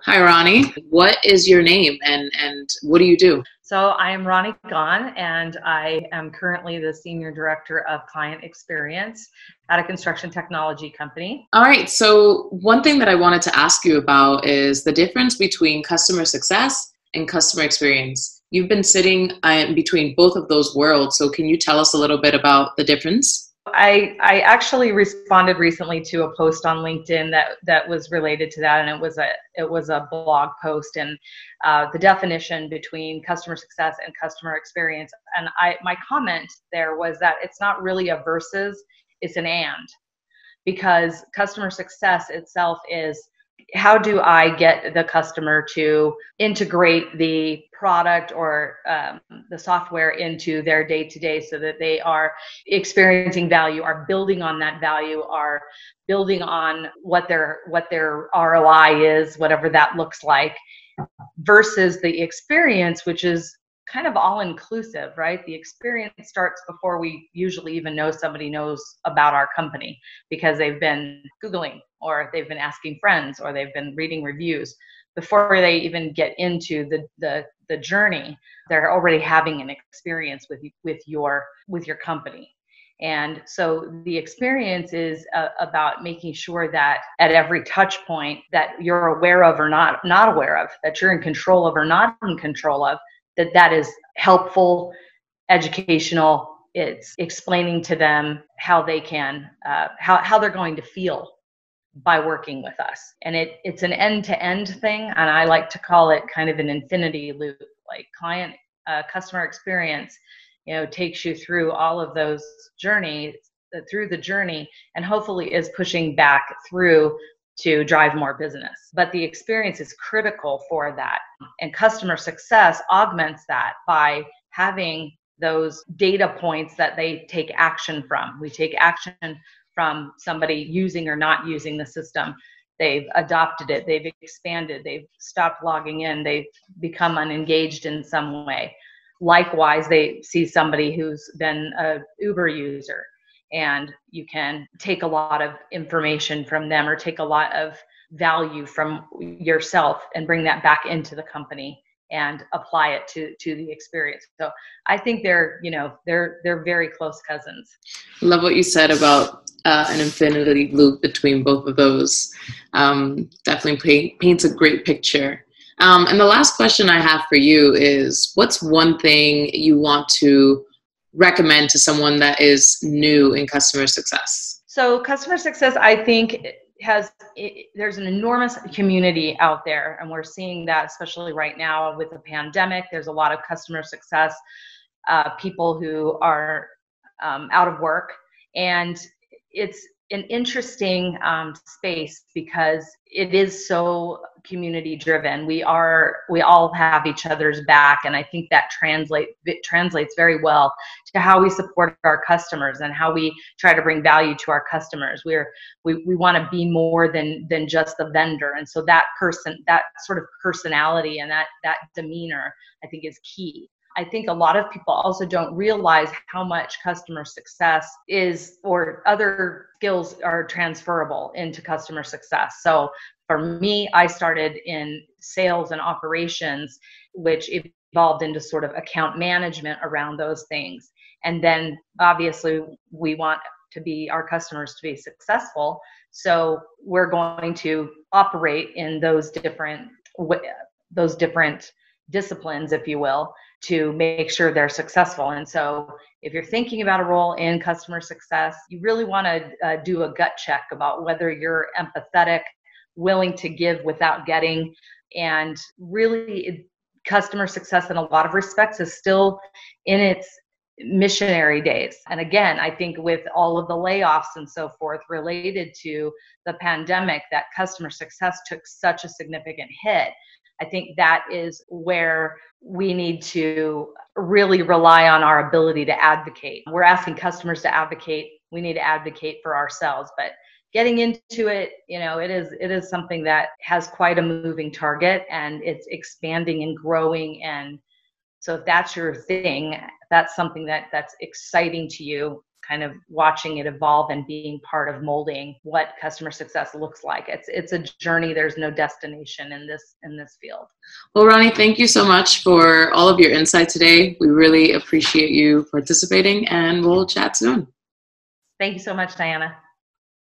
Hi, Ronni. What is your name and what do you do? So I am Ronni Gaun, and I am currently the Senior Director of Client Experience at a construction technology company. All right. So one thing that I wanted to ask you about is the difference between customer success and customer experience. You've been sitting in between both of those worlds. So can you tell us a little bit about the difference? I actually responded recently to a post on LinkedIn that was related to that, and it was a blog post, and the definition between customer success and customer experience. And my comment there was that it's not really a versus, it's an and, because customer success itself is, how do I get the customer to integrate the product or the software into their day-to-day so that they are experiencing value, are building on that value, are building on what their ROI is, whatever that looks like, versus the experience, which is kind of all-inclusive, right? The experience starts before we usually even know somebody knows about our company, because they've been Googling, or they've been asking friends, or they've been reading reviews. Before they even get into the journey, they're already having an experience with your company. And so the experience is about making sure that at every touch point that you're aware of or not aware of, that you're in control of or not in control of, that is helpful, educational. It's explaining to them how they can, how they're going to feel by working with us. And it's an end-to-end thing, and I like to call it kind of an infinity loop. Like customer experience, takes you through all of those journeys, through the journey, and hopefully is pushing back through to drive more business. But the experience is critical for that. And customer success augments that by having those data points that they take action from. We take action from somebody using or not using the system. They've adopted it, they've expanded, they've stopped logging in, they've become unengaged in some way. Likewise, they see somebody who's been an Uber user, and you can take a lot of information from them, or take a lot of value from yourself and bring that back into the company and apply it to the experience. So I think they're very close cousins. Love what you said about an infinity loop between both of those. Definitely paints a great picture. And the last question I have for you is, what's one thing you want to recommend to someone that is new in customer success? So customer success, I think, there's an enormous community out there, and we're seeing that especially right now with the pandemic. There's a lot of customer success people who are out of work, and it's an interesting space because it is so community driven. We all have each other's back, and I think that translates very well to how we support our customers and how we try to bring value to our customers. We want to be more than just the vendor, and so that sort of personality and that demeanor, I think, is key. I think a lot of people also don't realize how much customer success is, or other skills are transferable into customer success. So for me, I started in sales and operations, which evolved into sort of account management around those things. And then obviously we want our customers to be successful. So we're going to operate in those different disciplines, if you will, to make sure they're successful. And so if you're thinking about a role in customer success, you really want to do a gut check about whether you're empathetic, willing to give without getting. And really, customer success in a lot of respects is still in its missionary days. And again, I think with all of the layoffs and so forth related to the pandemic, that customer success took such a significant hit. I think that is where we need to really rely on our ability to advocate. We're asking customers to advocate. We need to advocate for ourselves. But getting into it, it is something that has quite a moving target, and it's expanding and growing. And so if that's your thing, that's something that's exciting to you, kind of watching it evolve and being part of molding what customer success looks like. It's a journey. There's no destination in this field. Well, Ronni, thank you so much for all of your insight today. We really appreciate you participating, and we'll chat soon. Thank you so much, Diana.